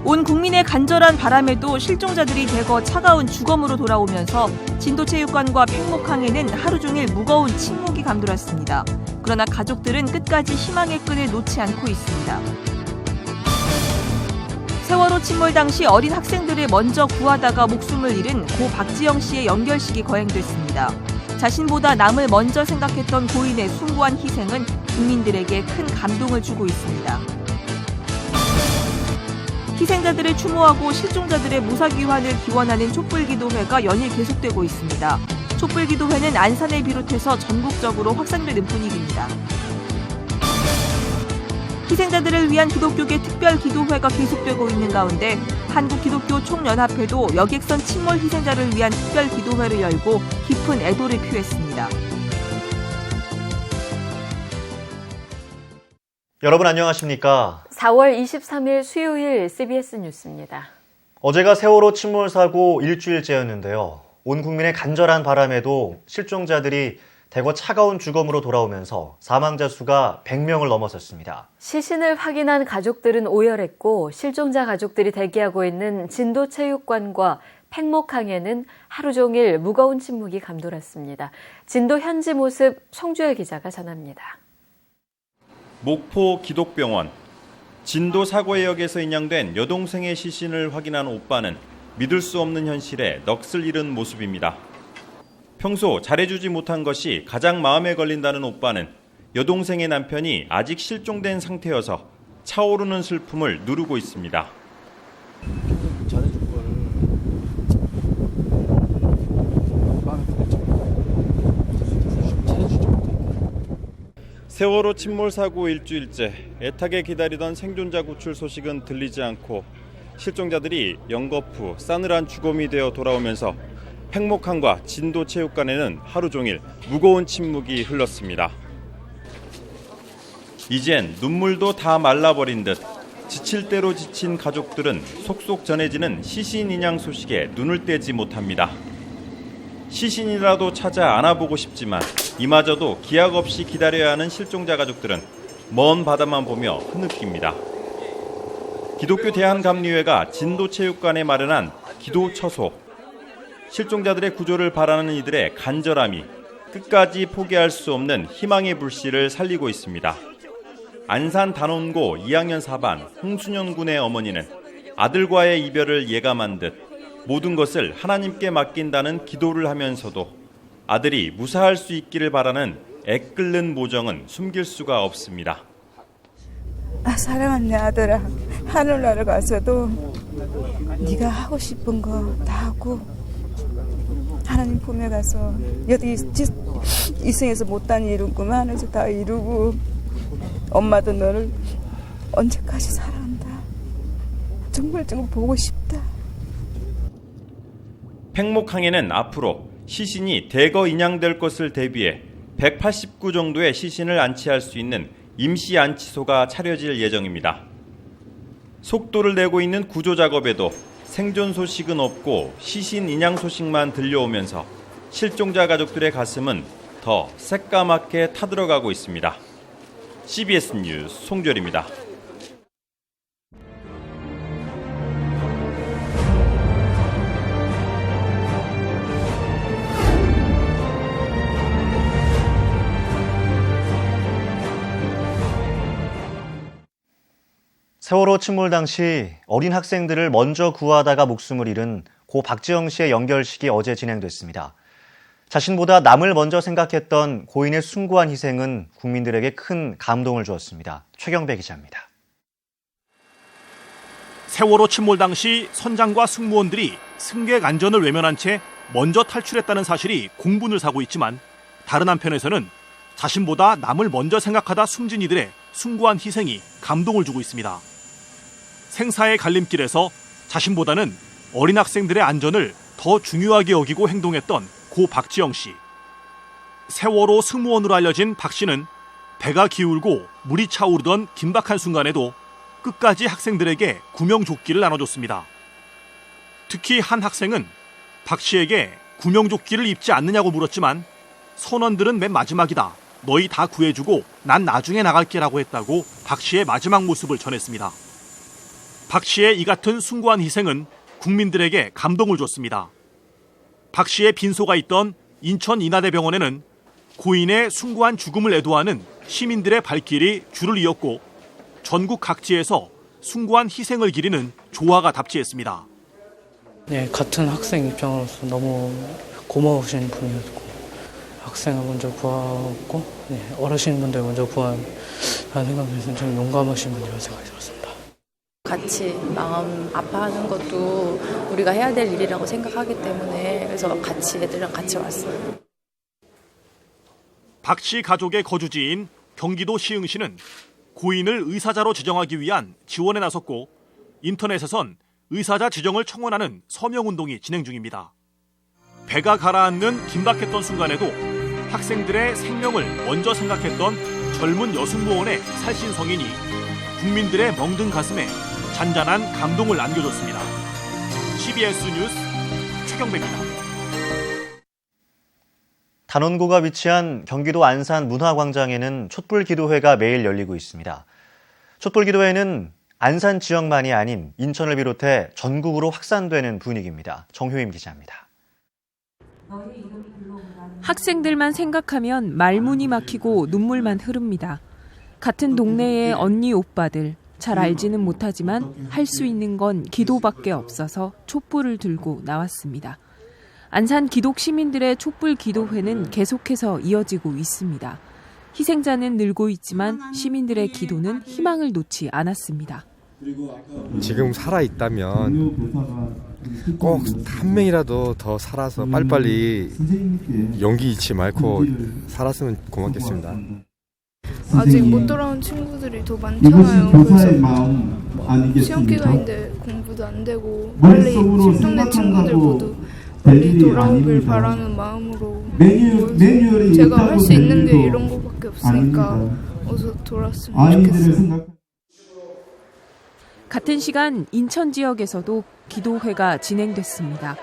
온 국민의 간절한 바람에도 실종자들이 대거 차가운 주검으로 돌아오면서 진도체육관과 팽목항에는 하루 종일 무거운 침묵이 감돌았습니다. 그러나 가족들은 끝까지 희망의 끈을 놓지 않고 있습니다. 세월호 침몰 당시 어린 학생들을 먼저 구하다가 목숨을 잃은 고 박지영 씨의 연결식이 거행됐습니다. 자신보다 남을 먼저 생각했던 고인의 숭고한 희생은 국민들에게 큰 감동을 주고 있습니다. 희생자들을 추모하고 실종자들의 무사귀환을 기원하는 촛불기도회가 연일 계속되고 있습니다. 촛불기도회는 안산을 비롯해서 전국적으로 확산되는 분위기입니다. 희생자들을 위한 기독교계 특별기도회가 계속되고 있는 가운데 한국기독교총연합회도 여객선 침몰 희생자를 위한 특별기도회를 열고 깊은 애도를 표했습니다. 여러분 안녕하십니까? 4월 23일 수요일 CBS 뉴스입니다. 어제가 세월호 침몰 사고 일주일째였는데요. 온 국민의 간절한 바람에도 실종자들이 대거 차가운 주검으로 돌아오면서 사망자 수가 100명을 넘어섰습니다. 시신을 확인한 가족들은 오열했고 실종자 가족들이 대기하고 있는 진도체육관과 팽목항에는 하루 종일 무거운 침묵이 감돌았습니다. 진도 현지 모습 송주열 기자가 전합니다. 목포 기독병원. 진도 사고해역에서 인양된 여동생의 시신을 확인한 오빠는 믿을 수 없는 현실에 넋을 잃은 모습입니다. 평소 잘해주지 못한 것이 가장 마음에 걸린다는 오빠는 여동생의 남편이 아직 실종된 상태여서 차오르는 슬픔을 누르고 있습니다. 잘해줄 걸 마음에 들었죠. 잘해주지 못하고. 세월호 침몰 사고 일주일째 애타게 기다리던 생존자 구출 소식은 들리지 않고 실종자들이 연거푸 싸늘한 주검이 되어 돌아오면서 팽목항과 진도체육관에는 하루 종일 무거운 침묵이 흘렀습니다. 이젠 눈물도 다 말라버린 듯 지칠 대로 지친 가족들은 속속 전해지는 시신 인양 소식에 눈을 떼지 못합니다. 시신이라도 찾아 안아보고 싶지만 이마저도 기약 없이 기다려야 하는 실종자 가족들은 먼 바다만 보며 흐느낍니다. 기독교 대한감리회가 진도체육관에 마련한 기도처소. 실종자들의 구조를 바라는 이들의 간절함이 끝까지 포기할 수 없는 희망의 불씨를 살리고 있습니다. 안산 단원고 2학년 4반 홍순현 군의 어머니는 아들과의 이별을 예감한 듯 모든 것을 하나님께 맡긴다는 기도를 하면서도 아들이 무사할 수 있기를 바라는 애끓는 모정은 숨길 수가 없습니다. 사랑하는 내 아들아, 하늘나라 가서도 네가 하고 싶은 거 다 하고 하나님 품에 가서 여기 이 생에서 못한 일은 그만해서 다 이루고 엄마도 너를 언제까지 사랑한다. 정말 보고 싶다. 팽목항에는 앞으로 시신이 대거 인양될 것을 대비해 189 정도의 시신을 안치할 수 있는 임시 안치소가 차려질 예정입니다. 속도를 내고 있는 구조 작업에도 생존 소식은 없고 시신 인양 소식만 들려오면서 실종자 가족들의 가슴은 더 새까맣게 타들어가고 있습니다. CBS 뉴스 송주열입니다. 세월호 침몰 당시 어린 학생들을 먼저 구하다가 목숨을 잃은 고 박지영 씨의 연결식이 어제 진행됐습니다. 자신보다 남을 먼저 생각했던 고인의 숭고한 희생은 국민들에게 큰 감동을 주었습니다. 최경배 기자입니다. 세월호 침몰 당시 선장과 승무원들이 승객 안전을 외면한 채 먼저 탈출했다는 사실이 공분을 사고 있지만 다른 한편에서는 자신보다 남을 먼저 생각하다 숨진 이들의 숭고한 희생이 감동을 주고 있습니다. 생사의 갈림길에서 자신보다는 어린 학생들의 안전을 더 중요하게 여기고 행동했던 고 박지영 씨. 세월호 승무원으로 알려진 박 씨는 배가 기울고 물이 차오르던 긴박한 순간에도 끝까지 학생들에게 구명조끼를 나눠줬습니다. 특히 한 학생은 박 씨에게 구명조끼를 입지 않느냐고 물었지만 선원들은 맨 마지막이다. 너희 다 구해주고 난 나중에 나갈게라고 했다고 박 씨의 마지막 모습을 전했습니다. 박 씨의 이 같은 숭고한 희생은 국민들에게 감동을 줬습니다. 박 씨의 빈소가 있던 인천 인하대병원에는 고인의 숭고한 죽음을 애도하는 시민들의 발길이 줄을 이었고 전국 각지에서 숭고한 희생을 기리는 조화가 답지했습니다. 네, 같은 학생 입장으로서 너무 고마우신 분이었고 학생을 먼저 구하고 어르신분들 먼저 구하는 생각에서 좀 용감하신 분이라는 생각이 들었습니다. 같이 마음 아파하는 것도 우리가 해야 될 일이라고 생각하기 때문에 그래서 같이 애들이랑 같이 왔어요. 박 씨 가족의 거주지인 경기도 시흥시는 고인을 의사자로 지정하기 위한 지원에 나섰고 인터넷에선 의사자 지정을 청원하는 서명운동이 진행 중입니다. 배가 가라앉는 긴박했던 순간에도 학생들의 생명을 먼저 생각했던 젊은 여승무원의 살신성인이 국민들의 멍든 가슴에 잔잔한 감동을 안겨줬습니다. CBS 뉴스 최경배입니다. 단원고가 위치한 경기도 안산 문화광장에는 촛불기도회가 매일 열리고 있습니다. 촛불기도회는 안산 지역만이 아닌 인천을 비롯해 전국으로 확산되는 분위기입니다. 정효임 기자입니다. 학생들만 생각하면 말문이 막히고 눈물만 흐릅니다. 같은 동네의 언니 오빠들, 잘 알지는 못하지만 할 수 있는 건 기도밖에 없어서 촛불을 들고 나왔습니다. 안산 기독 시민들의 촛불 기도회는 계속해서 이어지고 있습니다. 희생자는 늘고 있지만 시민들의 기도는 희망을 놓지 않았습니다. 지금 살아있다면 꼭 한 명이라도 더 살아서 빨리빨리 용기 잃지 말고 살았으면 고맙겠습니다. 아직 못 돌아온 친구들이 더 많잖아요. 그래서 시험 기간인데 공부도 안 되고 빨리 실종된 친구들 모두 빨리 돌아오길 바라는 마음으로 제가 할 수 있는 게 이런 거밖에 없으니까 어서 돌아왔으면 좋겠어요. 같은 시간 인천 지역에서도 기도회가 진행됐습니다.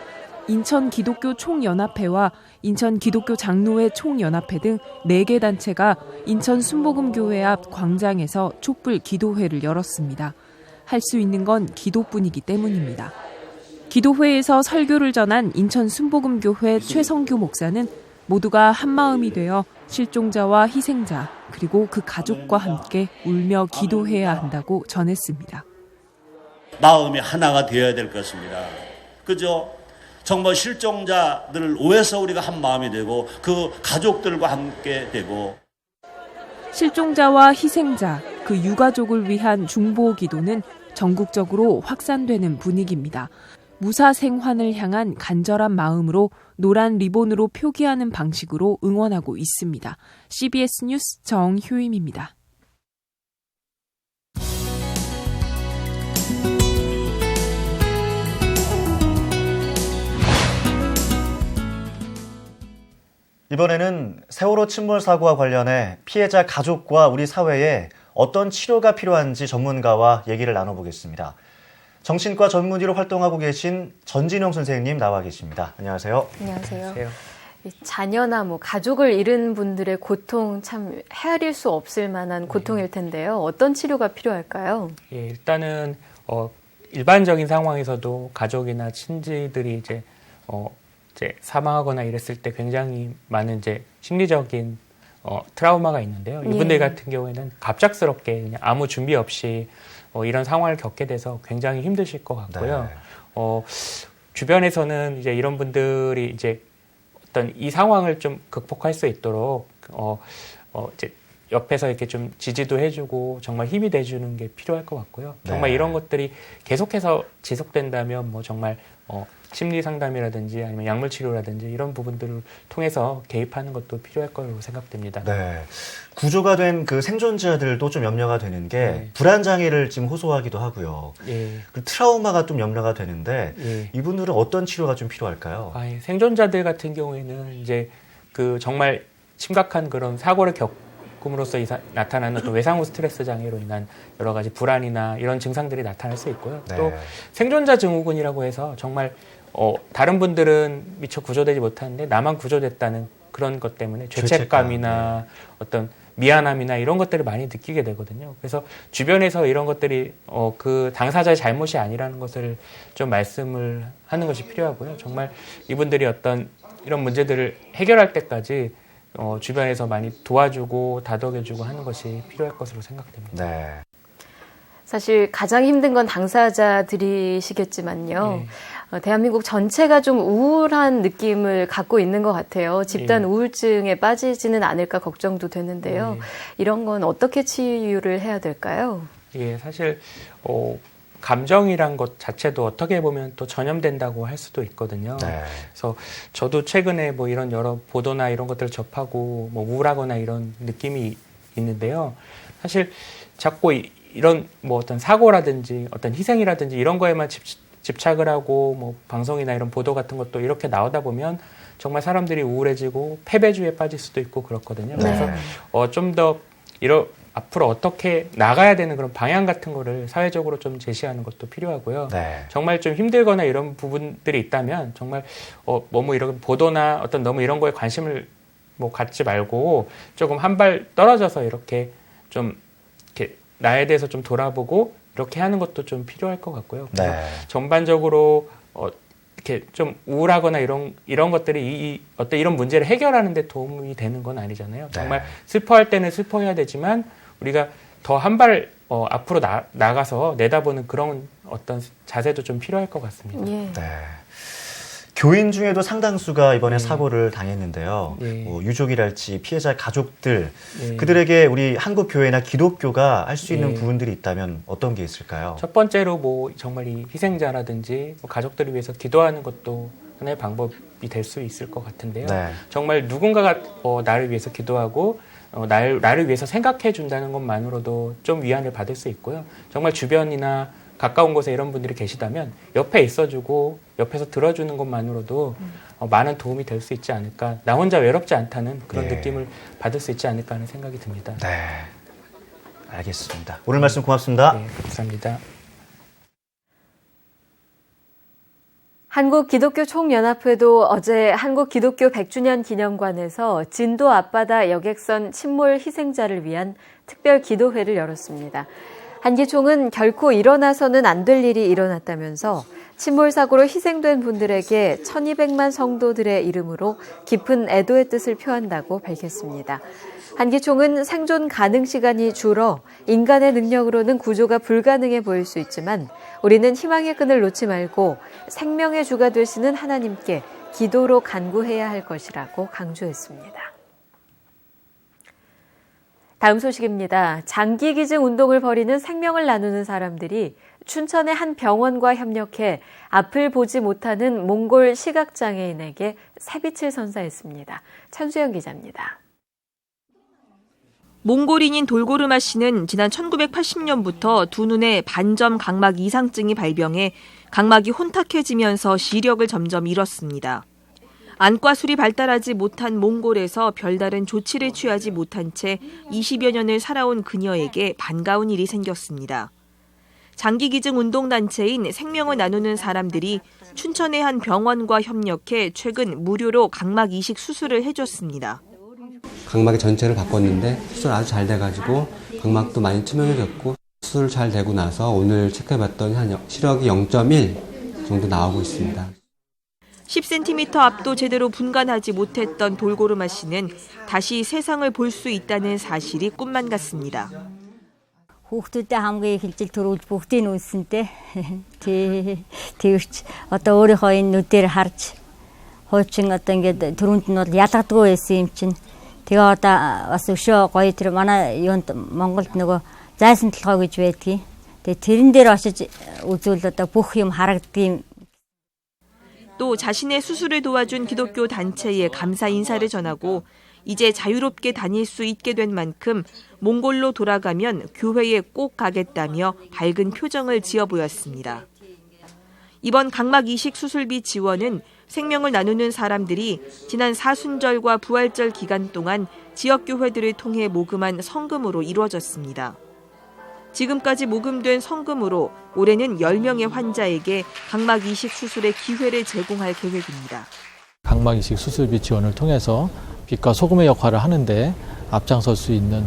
인천 기독교 총연합회와 인천 기독교 장로회 총연합회 등 4개 단체가 인천 순복음교회 앞 광장에서 촛불 기도회를 열었습니다. 할 수 있는 건 기도뿐이기 때문입니다. 기도회에서 설교를 전한 인천 순복음교회 최성규 목사는 모두가 한마음이 되어 실종자와 희생자 그리고 그 가족과 함께 울며 기도해야 한다고 전했습니다. 마음이 하나가 되어야 될 것입니다. 그죠? 정말 실종자들을 위해서 우리가 한 마음이 되고 그 가족들과 함께 되고 실종자와 희생자, 그 유가족을 위한 중보 기도는 전국적으로 확산되는 분위기입니다. 무사 생환을 향한 간절한 마음으로 노란 리본으로 표기하는 방식으로 응원하고 있습니다. CBS 뉴스 정효임입니다. 이번에는 세월호 침몰 사고와 관련해 피해자 가족과 우리 사회에 어떤 치료가 필요한지 전문가와 얘기를 나눠보겠습니다. 정신과 전문의로 활동하고 계신 전진용 선생님 나와 계십니다. 안녕하세요. 안녕하세요. 자녀나 가족을 잃은 분들의 고통 참 헤아릴 수 없을 만한 고통일 텐데요. 어떤 치료가 필요할까요? 예, 일단은 일반적인 상황에서도 가족이나 친지들이 이제 사망하거나 이랬을 때 굉장히 많은 심리적인 트라우마가 있는데요. 이분들 같은 경우에는 갑작스럽게 그냥 아무 준비 없이 이런 상황을 겪게 돼서 굉장히 힘드실 것 같고요. 네. 주변에서는 이제 이런 분들이 이제 어떤 이 상황을 좀 극복할 수 있도록 이제 옆에서 이렇게 좀 지지도 해주고 정말 힘이 돼주는 게 필요할 것 같고요. 정말 네. 이런 것들이 계속해서 지속된다면 정말 심리 상담이라든지 아니면 약물 치료라든지 이런 부분들을 통해서 개입하는 것도 필요할 거라고 생각됩니다. 네. 구조가 된 그 생존자들도 좀 염려가 되는 게 불안 장애를 지금 호소하기도 하고요. 예. 그 트라우마가 좀 염려가 되는데 예. 이분들은 어떤 치료가 좀 필요할까요? 생존자들 같은 경우에는 이제 정말 심각한 그런 사고를 겪음으로써 나타나는 또 외상후 스트레스 장애로 인한 여러 가지 불안이나 이런 증상들이 나타날 수 있고요. 네. 또 생존자 증후군이라고 해서 정말 다른 분들은 미처 구조되지 못하는데 나만 구조됐다는 그런 것 때문에 죄책감이나 어떤 미안함이나 이런 것들을 많이 느끼게 되거든요. 그래서 주변에서 이런 것들이 그 당사자의 잘못이 아니라는 것을 좀 말씀을 하는 것이 필요하고요. 정말 이분들이 어떤 이런 문제들을 해결할 때까지 주변에서 많이 도와주고 다독여주고 하는 것이 필요할 것으로 생각됩니다. 네. 사실 가장 힘든 건 당사자들이시겠지만요. 대한민국 전체가 좀 우울한 느낌을 갖고 있는 것 같아요. 집단 우울증에 빠지지는 않을까 걱정도 되는데요. 이런 건 어떻게 치유를 해야 될까요? 예, 사실 감정이란 것 자체도 어떻게 보면 또 전염된다고 할 수도 있거든요. 네. 그래서 저도 최근에 뭐 이런 여러 보도나 이런 것들을 접하고 뭐 우울하거나 이런 느낌이 있는데요. 사실 자꾸 이런 뭐 어떤 사고라든지 어떤 희생이라든지 이런 거에만 집착을 하고 뭐 방송이나 이런 보도 같은 것도 이렇게 나오다 보면 정말 사람들이 우울해지고 패배주의에 빠질 수도 있고 그렇거든요. 그래서 좀 더 앞으로 어떻게 나가야 되는 그런 방향 같은 거를 사회적으로 좀 제시하는 것도 필요하고요. 네. 정말 좀 힘들거나 이런 부분들이 있다면 정말 너무 이런 보도나 어떤 너무 이런 거에 관심을 뭐 갖지 말고 조금 한 발 떨어져서 이렇게 좀 이렇게 나에 대해서 좀 돌아보고 이렇게 하는 것도 좀 필요할 것 같고요. 네. 전반적으로 이렇게 좀 우울하거나 이런 것들이 어떤 이런 문제를 해결하는 데 도움이 되는 건 아니잖아요. 정말 슬퍼할 때는 슬퍼해야 되지만 우리가 더 한 발 앞으로 나가서 내다보는 그런 어떤 자세도 좀 필요할 것 같습니다. 예. 네. 교인 중에도 상당수가 이번에 사고를 당했는데요. 뭐 유족이랄지 피해자 가족들, 그들에게 우리 한국 교회나 기독교가 할 수 있는 부분들이 있다면 어떤 게 있을까요? 첫 번째로 뭐 정말 이 희생자라든지 뭐 가족들을 위해서 기도하는 것도 하나의 방법이 될 수 있을 것 같은데요. 네. 정말 누군가가 나를 위해서 기도하고 나를 위해서 생각해 준다는 것만으로도 좀 위안을 받을 수 있고요. 정말 주변이나 가까운 곳에 이런 분들이 계시다면 옆에 있어주고 옆에서 들어주는 것만으로도 많은 도움이 될 수 있지 않을까. 나 혼자 외롭지 않다는 그런 느낌을 받을 수 있지 않을까 하는 생각이 듭니다. 네, 알겠습니다. 오늘 말씀 고맙습니다. 네, 감사합니다. 한국기독교총연합회도 어제 한국기독교 100주년 기념관에서 진도 앞바다 여객선 침몰 희생자를 위한 특별 기도회를 열었습니다. 한 기총은 결코 일어나서는 안 될 일이 일어났다면서 침몰 사고로 희생된 분들에게 1200만 성도들의 이름으로 깊은 애도의 뜻을 표한다고 밝혔습니다. 한 기총은 생존 가능 시간이 줄어 인간의 능력으로는 구조가 불가능해 보일 수 있지만 우리는 희망의 끈을 놓지 말고 생명의 주가 되시는 하나님께 기도로 간구해야 할 것이라고 강조했습니다. 다음 소식입니다. 장기기증 운동을 벌이는 생명을 나누는 사람들이 춘천의 한 병원과 협력해 앞을 보지 못하는 몽골 시각장애인에게 새빛을 선사했습니다. 천수영 기자입니다. 몽골인인 돌고르마 씨는 지난 1980년부터 두 눈에 반점 각막 이상증이 발병해 각막이 혼탁해지면서 시력을 점점 잃었습니다. 안과술이 발달하지 못한 몽골에서 별다른 조치를 취하지 못한 채 20여 년을 살아온 그녀에게 반가운 일이 생겼습니다. 장기기증 운동단체인 생명을 나누는 사람들이 춘천의 한 병원과 협력해 최근 무료로 각막 이식 수술을 해줬습니다. 각막의 전체를 바꿨는데 수술 아주 잘 돼가지고 각막도 많이 투명해졌고 수술 잘 되고 나서 오늘 체크해봤더니 한 시력이 0.1 정도 나오고 있습니다. 10cm 앞도 제대로 분간하지 못했던 돌고르마 씨는 다시 세상을 볼 수 있다는 사실이 꿈만 같습니다. хүүхдүүдээ хамгийн их хилжил төрүүлж бүгдийг үнсэнтэй тэгвч одоо өөрийнхөө энэ нүдээр харж хуучин одоо ингээд түрүүнд нь бол ялгадгүй байсан юм чинь тэгээ одоо бас өшөө гоё тэр манай юунд Монголд нөгөө зайсан толгой гэж байдгийг тэгээ тэрэн дээр очиж үзвэл одоо бүх юм харагддгийг. 또 자신의 수술을 도와준 기독교 단체에 감사 인사를 전하고 이제 자유롭게 다닐 수 있게 된 만큼 몽골로 돌아가면 교회에 꼭 가겠다며 밝은 표정을 지어 보였습니다. 이번 각막 이식 수술비 지원은 생명을 나누는 사람들이 지난 사순절과 부활절 기간 동안 지역교회들을 통해 모금한 성금으로 이루어졌습니다. 지금까지 모금된 성금으로 올해는 10명의 환자에게 각막 이식 수술의 기회를 제공할 계획입니다. 각막 이식 수술비 지원을 통해서 빛과 소금의 역할을 하는데 앞장설 수 있는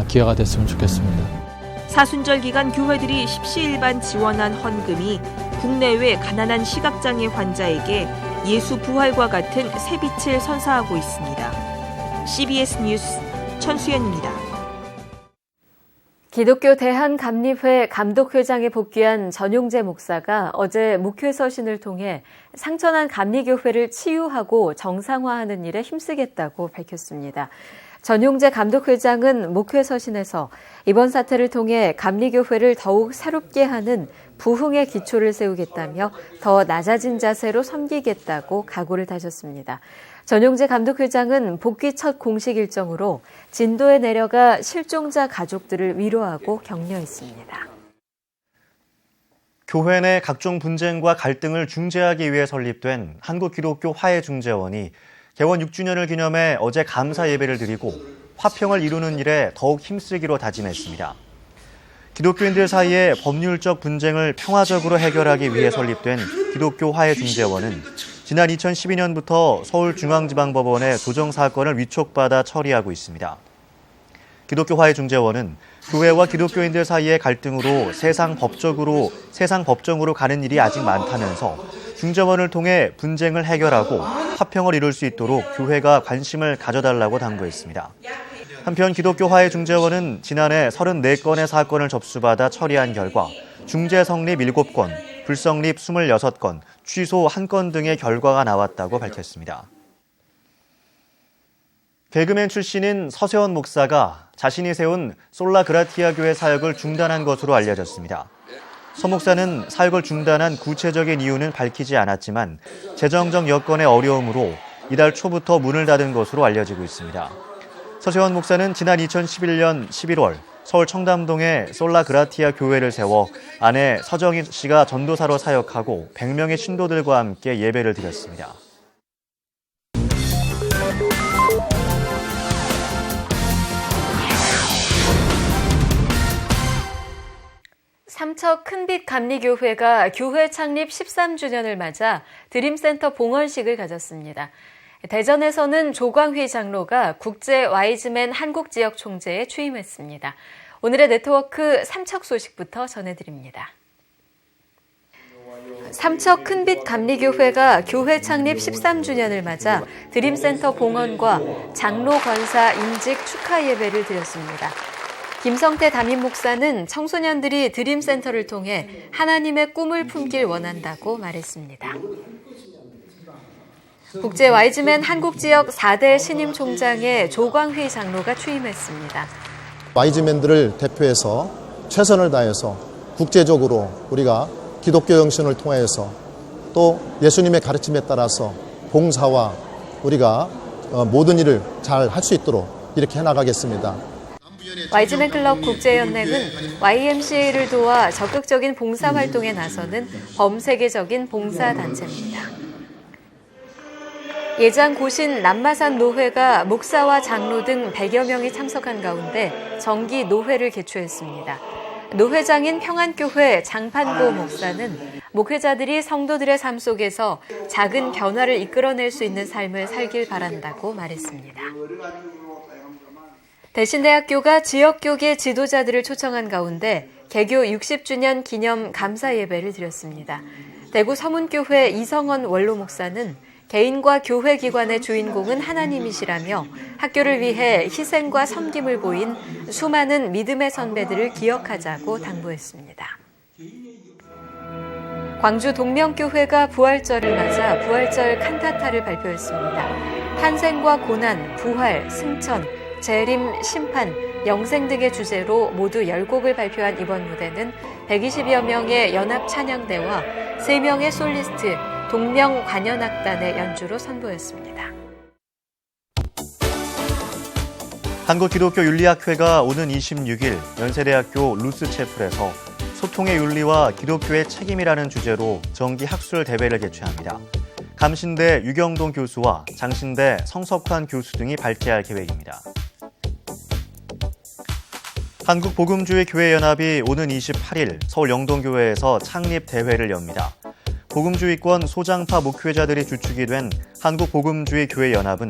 기회가 됐으면 좋겠습니다. 사순절 기간 교회들이 십시일반 지원한 헌금이 국내외 가난한 시각장애 환자에게 예수 부활과 같은 새빛을 선사하고 있습니다. CBS 뉴스 천수연입니다. 기독교 대한감리회 감독회장에 복귀한 전용재 목사가 어제 목회 서신을 통해 상처난 감리교회를 치유하고 정상화하는 일에 힘쓰겠다고 밝혔습니다. 전용재 감독회장은 목회 서신에서 이번 사태를 통해 감리교회를 더욱 새롭게 하는 부흥의 기초를 세우겠다며 더 낮아진 자세로 섬기겠다고 각오를 다졌습니다. 전용재 감독회장은 복귀 첫 공식 일정으로 진도에 내려가 실종자 가족들을 위로하고 격려했습니다. 교회 내 각종 분쟁과 갈등을 중재하기 위해 설립된 한국기독교 화해중재원이 개원 6주년을 기념해 어제 감사 예배를 드리고 화평을 이루는 일에 더욱 힘쓰기로 다짐했습니다. 기독교인들 사이의 법률적 분쟁을 평화적으로 해결하기 위해 설립된 기독교 화해중재원은 지난 2012년부터 서울중앙지방법원의 조정 사건을 위촉받아 처리하고 있습니다. 기독교 화해중재원은 교회와 기독교인들 사이의 갈등으로 세상 법정으로 가는 일이 아직 많다면서 중재원을 통해 분쟁을 해결하고 화평을 이룰 수 있도록 교회가 관심을 가져달라고 당부했습니다. 한편 기독교 화해중재원은 지난해 34건의 사건을 접수받아 처리한 결과 중재 성립 7건, 불성립 26건, 취소 1건 등의 결과가 나왔다고 밝혔습니다. 개그맨 출신인 서세원 목사가 자신이 세운 솔라그라티아 교회 사역을 중단한 것으로 알려졌습니다. 서 목사는 사역을 중단한 구체적인 이유는 밝히지 않았지만 재정적 여건의 어려움으로 이달 초부터 문을 닫은 것으로 알려지고 있습니다. 서세원 목사는 지난 2011년 11월 서울 청담동에 솔라그라티아 교회를 세워 아내 서정희 씨가 전도사로 사역하고 100명의 신도들과 함께 예배를 드렸습니다. 삼척 큰빛감리교회가 교회 창립 13주년을 맞아 드림센터 봉헌식을 가졌습니다. 대전에서는 조광휘 장로가 국제 와이즈맨 한국지역 총재에 취임했습니다. 오늘의 네트워크 삼척 소식부터 전해드립니다. 삼척 큰빛감리교회가 교회 창립 13주년을 맞아 드림센터 봉헌과 장로 권사 임직 축하 예배를 드렸습니다. 김성태 담임 목사는 청소년들이 드림센터를 통해 하나님의 꿈을 품길 원한다고 말했습니다. 국제 와이즈맨 한국지역 4대 신임 총장에 조광휘 장로가 취임했습니다. 와이즈맨들을 대표해서 최선을 다해서 국제적으로 우리가 기독교 영신을 통해서 또 예수님의 가르침에 따라서 봉사와 우리가 모든 일을 잘 할 수 있도록 이렇게 해나가겠습니다. 와이즈맨 클럽 국제연맹은 YMCA를 도와 적극적인 봉사활동에 나서는 범세계적인 봉사단체입니다. 예장 고신 남마산 노회가 목사와 장로 등 100여 명이 참석한 가운데 정기 노회를 개최했습니다. 노회장인 평안교회 장판고 목사는 목회자들이 성도들의 삶 속에서 작은 변화를 이끌어낼 수 있는 삶을 살길 바란다고 말했습니다. 대신대학교가 지역교계 지도자들을 초청한 가운데 개교 60주년 기념 감사 예배를 드렸습니다. 대구 서문교회 이성원 원로 목사는 개인과 교회 기관의 주인공은 하나님이시라며 학교를 위해 희생과 섬김을 보인 수많은 믿음의 선배들을 기억하자고 당부했습니다. 광주 동명교회가 부활절을 맞아 부활절 칸타타를 발표했습니다. 탄생과 고난, 부활, 승천, 재림, 심판, 영생 등의 주제로 모두 10곡을 발표한 이번 무대는 120여 명의 연합 찬양대와 3명의 솔리스트, 동명 관현악단의 연주로 선보였습니다. 한국기독교윤리학회가 오는 26일 연세대학교 루스채플에서 소통의 윤리와 기독교의 책임이라는 주제로 정기 학술 대회를 개최합니다. 감신대 유경동 교수와 장신대 성석환 교수 등이 발제할 계획입니다. 한국복음주의 교회연합이 오는 28일 서울 영동교회에서 창립 대회를 엽니다. 복음주의권 소장파 목회자들이 주축이 된 한국복음주의교회연합은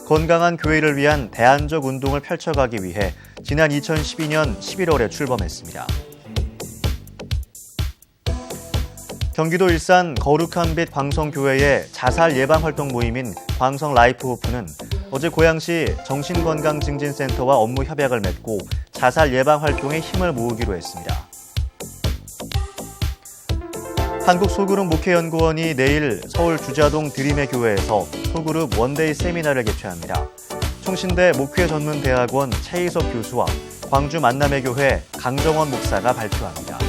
건강한 교회를 위한 대안적 운동을 펼쳐가기 위해 지난 2012년 11월에 출범했습니다. 경기도 일산 거룩한 빛 광성교회의 자살 예방 활동 모임인 광성 라이프호프는 어제 고양시 정신건강증진센터와 업무 협약을 맺고 자살 예방 활동에 힘을 모으기로 했습니다. 한국소그룹 목회연구원이 내일 서울 주자동 드림의 교회에서 소그룹 원데이 세미나를 개최합니다. 총신대 목회전문대학원 최희석 교수와 광주 만남의 교회 강정원 목사가 발표합니다.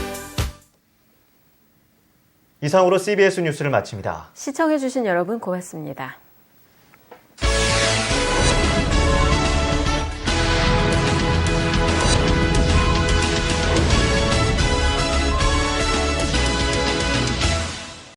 이상으로 CBS 뉴스를 마칩니다. 시청해주신 여러분 고맙습니다.